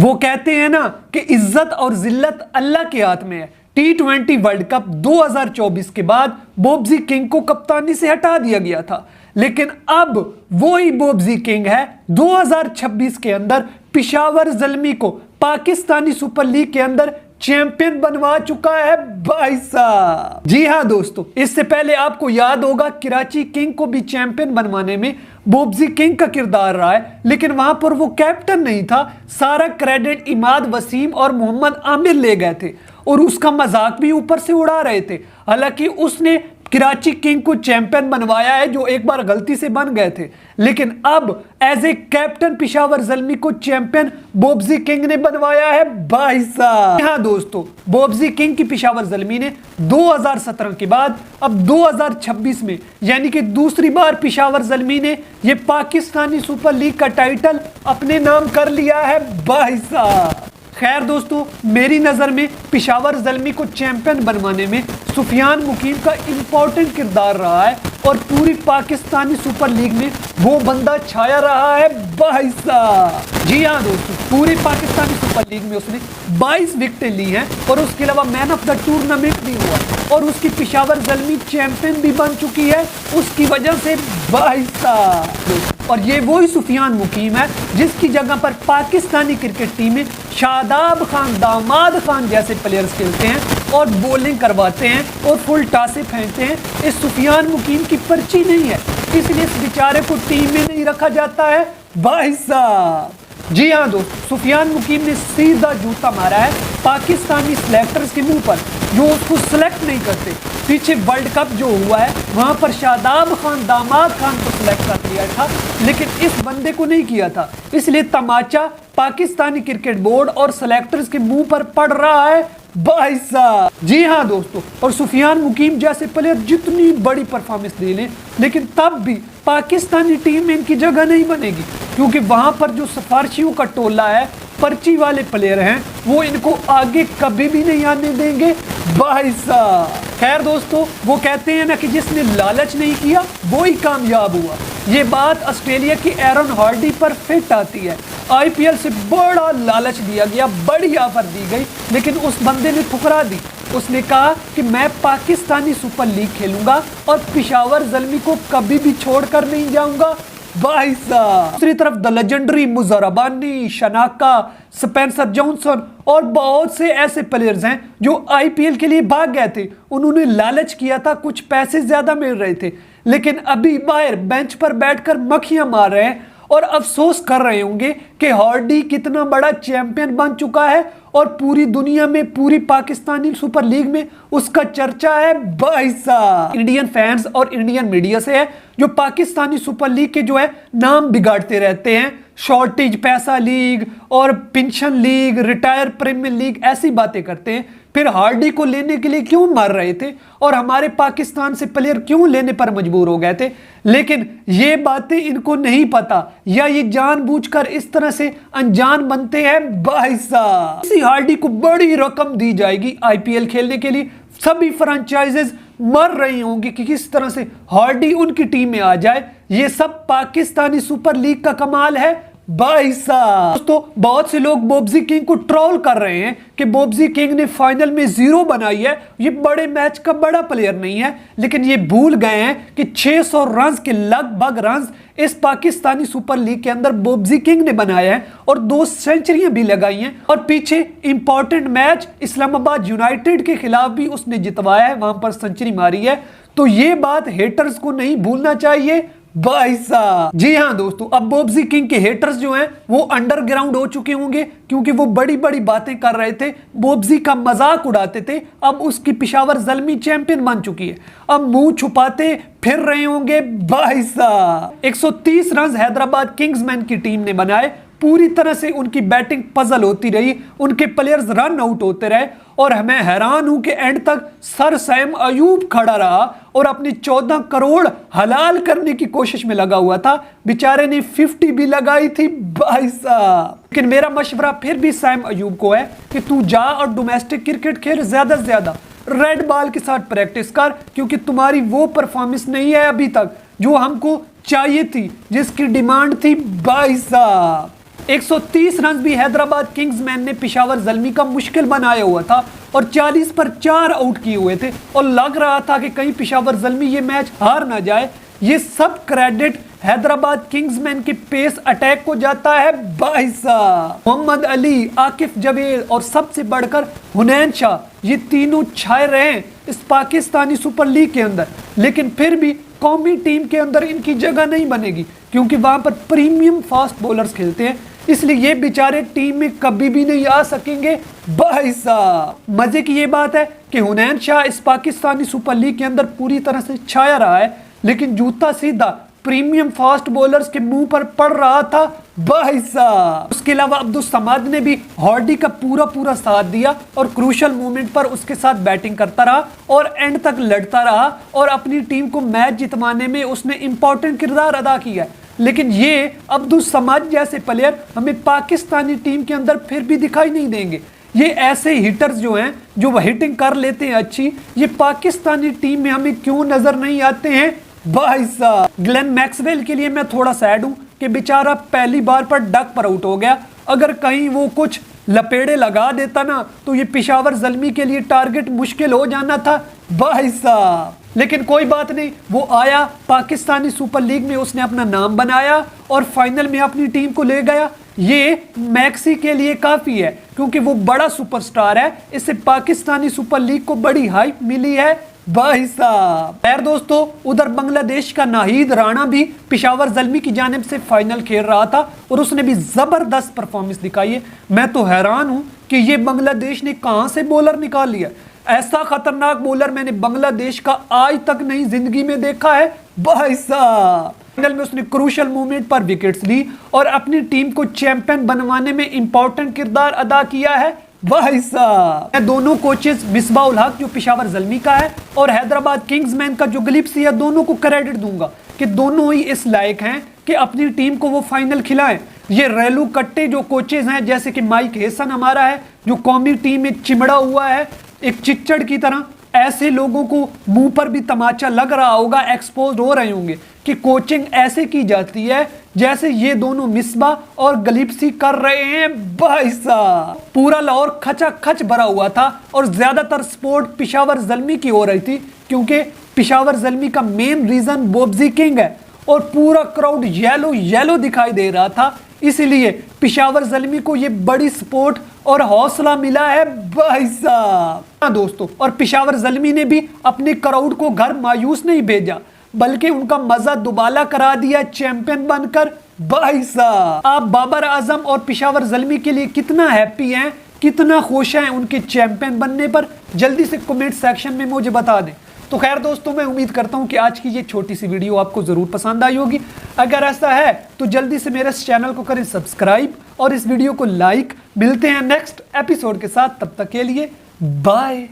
वो कहते हैं ना कि इज्जत और जिल्लत अल्लाह के हाथ में है। T20 वर्ल्ड कप 2024 के बाद बॉब्जी किंग को कप्तानी से हटा दिया गया था, लेकिन अब वही बॉब्जी किंग है 2026 के अंदर पिशावर ज़ल्मी को पाकिस्तानी सुपर लीग के अंदर चैंपियन बनवा चुका है भाई साहब। जी हाँ दोस्तों, इससे पहले आपको याद होगा कराची किंग को भी चैंपियन बनवाने में बॉब्जी किंग का किरदार रहा है, लेकिन वहां पर वो कैप्टन नहीं था। सारा क्रेडिट इमाद वसीम और मोहम्मद आमिर ले गए थे और उसका मजाक भी ऊपर से उड़ा रहे थे। हालांकि उसने कराची किंग को चैंपियन बनवाया है, जो एक बार गलती से बन गए थे, लेकिन अब as a captain Peshawar Zalmi को चैंपियन बॉब्जी किंग ने बनवाया है भाई साहब। हाँ दोस्तों, बॉब्जी किंग की पिशावर ज़ल्मी ने 2017 के बाद अब 2026 में यानी कि दूसरी बार पिशावर ज़ल्मी ने ये पाकिस्तानी सुपर लीग का टाइटल अपने नाम कर लिया है भाई साहब। खैर दोस्तों, मेरी नज़र में पिशावर ज़ल्मी को चैंपियन बनवाने में सुफियान मुकीम का इंपॉर्टेंट किरदार रहा है और पूरी पाकिस्तानी सुपर लीग में वो बंदा छाया रहा है भाई साहब। जी हाँ दोस्तों, पूरी पाकिस्तानी सुपर लीग में उसने 22 विकेटें ली हैं और उसके अलावा मैन ऑफ द टूर्नामेंट भी हुआ और उसकी पिशावर ज़ल्मी चैंपियन भी बन चुकी है उसकी वजह से भाई साहब। और ये वही सुफियान मुकीम है जिसकी जगह पर पाकिस्तानी क्रिकेट टीम में शादाब खान, दामाद खान जैसे प्लेयर्स खेलते हैं और बॉलिंग करवाते हैं और फुल टासे फेंकते हैं। इस सुफियान मुकीम की पर्ची नहीं है, इसलिए इस बेचारे को टीम में नहीं रखा जाता है भाई साहब। जी हाँ दोस्त, सुफियान मुकीम ने सीधा जूता मारा है पाकिस्तानी सिलेक्टर्स के मुंह पर, जो उसको सिलेक्ट नहीं करते। पीछे वर्ल्ड कप जो हुआ है वहां पर शादाब खान, दामाद खान को सिलेक्ट कर लिया था, लेकिन इस बंदे को नहीं किया था। इसलिए तमाचा पाकिस्तानी क्रिकेट बोर्ड और सिलेक्टर्स के मुंह पर पड़ रहा है भाई साहब। जी हाँ दोस्तों, और सुफियान मुकीम जैसे प्लेयर जितनी बड़ी परफॉर्मेंस दे लें, लेकिन तब भी पाकिस्तानी टीम में इनकी जगह नहीं बनेगी, क्योंकि वहां पर जो सिफारिशियों का टोला है, पर्ची वाले प्लेयर हैं, वो इनको आगे कभी भी नहीं आने देंगे भाई साहब। खैर दोस्तों, वो कहते हैं ना कि जिसने लालच नहीं किया वो ही कामयाब हुआ। ये बात ऑस्ट्रेलिया की एरन हार्डी पर फिट आती है। आईपीएल से बड़ा लालच दिया गया, बड़ी ऑफर दी गई, लेकिन उस बंदे ने ठुकरा दी। उसने कहा कि मैं पाकिस्तानी सुपर लीग खेलूंगा और पिशावर ज़ल्मी को कभी भी छोड़कर नहीं जाऊंगा भाई साहब। दूसरी तरफ द लेजेंडरी मुज़र रबानी, शनाका, स्पेंसर जॉनसन और बहुत से ऐसे प्लेयर्स हैं जो आईपीएल के लिए भाग गए थे। उन्होंने लालच किया था, कुछ पैसे ज्यादा मिल रहे थे, लेकिन अभी बाहर बेंच पर बैठकर मक्खियां मार रहे हैं और अफसोस कर रहे होंगे कि हार्डी कितना बड़ा चैंपियन बन चुका है और पूरी दुनिया में, पूरी पाकिस्तानी सुपर लीग में उसका चर्चा है भाई साहब। इंडियन फैंस और इंडियन मीडिया से है जो पाकिस्तानी सुपर लीग के जो है नाम बिगाड़ते रहते हैं, शॉर्टेज पैसा लीग और pension league, retire premier league, ऐसी बातें करते हैं। फिर हार्डी को लेने के लिए क्यों मर रहे थे और हमारे पाकिस्तान से प्लेयर क्यों लेने पर मजबूर हो गए थे, लेकिन ये बातें इनको नहीं पता या ये जानबूझकर इस तरह से अनजान बनते हैं भाई साहब। इसी हार्डी को बड़ी रकम दी जाएगी आईपीएल खेलने के लिए। सभी फ्रेंचाइजेस मर रही होंगी कि किस तरह से हार्डी उनकी टीम में आ जाए। ये सब पाकिस्तानी सुपर लीग का कमाल है भाई साहब। दोस्तों, बहुत से लोग बॉब्जी किंग को ट्रोल कर रहे हैं कि बॉब्जी किंग ने फाइनल में 0 बनाई है, ये बड़े मैच का बड़ा प्लेयर नहीं है, लेकिन ये भूल गए हैं कि 600 रन के लगभग रन इस पाकिस्तानी सुपर लीग के अंदर बॉब्जी किंग ने बनाया है और 2 सेंचुरियां भी लगाई हैं और पीछे इंपॉर्टेंट मैच इस्लामाबाद यूनाइटेड के खिलाफ भी उसने जितवाया है, वहां पर सेंचुरी मारी है। तो ये बात हेटर्स को नहीं भूलना चाहिए भाई साहब। जी हाँ दोस्तों, अब बॉब्जी किंग के हेटर्स जो हैं वो अंडरग्राउंड हो चुके होंगे, क्योंकि वो बड़ी बड़ी बातें कर रहे थे, बॉब्जी का मजाक उड़ाते थे। अब उसकी पिशावर ज़ल्मी चैंपियन बन चुकी है, अब मुंह छुपाते फिर रहे होंगे भाई साहब। 130 रन हैदराबाद किंग्समैन की टीम ने बनाए। पूरी तरह से उनकी बैटिंग पजल होती रही, उनके प्लेयर्स रन आउट होते रहे और मैं हैरान हूं कि एंड तक सर सैम अयूब खड़ा रहा और अपनी 14 करोड़ हलाल करने की कोशिश में लगा हुआ था। बेचारे ने 50 भी लगाई थी भाई साहब। लेकिन मेरा मशवरा फिर भी सैम अयूब को है कि तू जा और डोमेस्टिक क्रिकेट खेल, ज्यादा से ज्यादा रेड बॉल के साथ प्रैक्टिस कर, क्योंकि तुम्हारी वो परफॉर्मेंस नहीं है अभी तक जो हमको चाहिए थी, जिसकी डिमांड थी भाई साहब। 130 रन भी हैदराबाद किंग्समैन ने पेशावर ज़ल्मी का मुश्किल बनाया हुआ था और 40 पर 4 आउट किए हुए थे और लग रहा था कि कहीं पेशावर ज़ल्मी ये मैच हार ना जाए। ये सब क्रेडिट हैदराबाद किंग्समैन के पेस अटैक को जाता है भाई साहब। मोहम्मद अली, आकिफ जवेद और सबसे बढ़कर हुनैन शाह, ये तीनों छाए रहे इस पाकिस्तानी सुपर लीग के अंदर, लेकिन फिर भी कौमी टीम के अंदर इनकी जगह नहीं बनेगी क्योंकि वहां पर प्रीमियम फास्ट बॉलर्स खेलते हैं, इसलिए ये बेचारे टीम में कभी भी नहीं आ सकेंगे भाई साहब। मजे की ये बात है कि हुनैन शाह इस पाकिस्तानी सुपर लीग के अंदर पूरी तरह से छाया रहा है, लेकिन जूता सीधा प्रीमियम फास्ट बॉलर्स के मुंह पर पड़ रहा था भाई साहब। उसके अलावा अब्दुल समाद ने भी हार्डी का पूरा साथ दिया और क्रूशल मोमेंट पर उसके साथ बैटिंग करता रहा और एंड तक लड़ता रहा और अपनी टीम को मैच जितवाने में उसने इंपॉर्टेंट किरदार अदा किया। लेकिन ये अब्दुल समाद जैसे प्लेयर हमें पाकिस्तानी टीम के अंदर फिर भी दिखाई नहीं देंगे। ये ऐसे हिटर्स जो हैं जो हिटिंग कर लेते हैं अच्छी, ये पाकिस्तानी टीम में हमें क्यों नजर नहीं आते हैं भाई साहब। ग्लेन मैक्सवेल के लिए मैं थोड़ा सैड हूं कि बेचारा पहली बार पर डक पर आउट हो गया। अगर कहीं वो कुछ लपेड़े लगा देता ना तो ये पेशावर ज़ल्मी के लिए टारगेट मुश्किल हो जाना था भाई साहब। लेकिन कोई बात नहीं, वो आया पाकिस्तानी सुपर लीग में, उसने अपना नाम बनाया और फाइनल में अपनी टीम को ले गया। ये मैक्सी के लिए काफी है क्योंकि वो बड़ा सुपरस्टार है, इससे पाकिस्तानी सुपर लीग को बड़ी हाइप मिली है भाई साहब। खैर दोस्तों, उधर बांग्लादेश का नाहिद राणा भी पेशावर ज़ल्मी की जानिब से फाइनल खेल रहा था और उसने भी जबरदस्त परफॉर्मेंस दिखाई है। मैं तो हैरान हूं कि ये बांग्लादेश ने कहां से बॉलर निकाल लिया। ऐसा खतरनाक बॉलर मैंने बांग्लादेश का आज तक नहीं जिंदगी में देखा है भाई साहब। फाइनल में उसने क्रूशल मोमेंट पर विकेट्स ली और अपनी टीम को चैंपियन बनवाने में इंपॉर्टेंट किरदार अदा किया है भाई साहब। मैं दोनों कोचेस मिसबाह उल हक जो पेशावर ज़ल्मी का है और हैदराबाद किंग्समैन का जो गिलिप्सी है, दोनों को क्रेडिट दूंगा कि दोनों ही इस लायक हैं कि अपनी टीम को वो फाइनल खिलाएं। ये रेलू कट्टे जो कोचेस हैं, जैसे कि माइक हेसन हमारा है जो कौमी टीम में चिमड़ा हुआ है एक चिच्चड़ की तरह, ऐसे लोगों को मुंह पर भी तमाचा लग रहा होगा, एक्सपोज हो रहे होंगे कि कोचिंग ऐसे की जाती है जैसे ये दोनों मिसबाह और गलिप्सी कर रहे हैं भाई साहब। पूरा लाहौर खचाखच भरा हुआ था और ज्यादातर सपोर्ट पेशावर ज़ल्मी की हो रही थी क्योंकि पेशावर ज़ल्मी का मेन रीजन बॉब्जी किंग है और पूरा क्राउड येलो दिखाई दे रहा था, इसीलिए पेशावर ज़ल्मी को ये बड़ी सपोर्ट और हौसला मिला है भाई साहब। हाँ दोस्तों, और पेशावर ज़ल्मी ने भी अपने क्राउड को घर मायूस नहीं भेजा बल्कि उनका मजा दुबाला करा दिया चैंपियन बनकर भाई साहब। आप बाबर आजम और पेशावर ज़ल्मी के लिए कितना हैप्पी हैं, कितना खुश हैं उनके चैंपियन बनने पर, जल्दी से कमेंट सेक्शन में मुझे बता दें। तो खैर दोस्तों, मैं उम्मीद करता हूं कि आज की ये छोटी सी वीडियो आपको जरूर पसंद आई होगी। अगर ऐसा है तो जल्दी से मेरे इस चैनल को करें सब्सक्राइब और इस वीडियो को लाइक। मिलते हैं नेक्स्ट एपिसोड के साथ, तब तक के लिए बाय।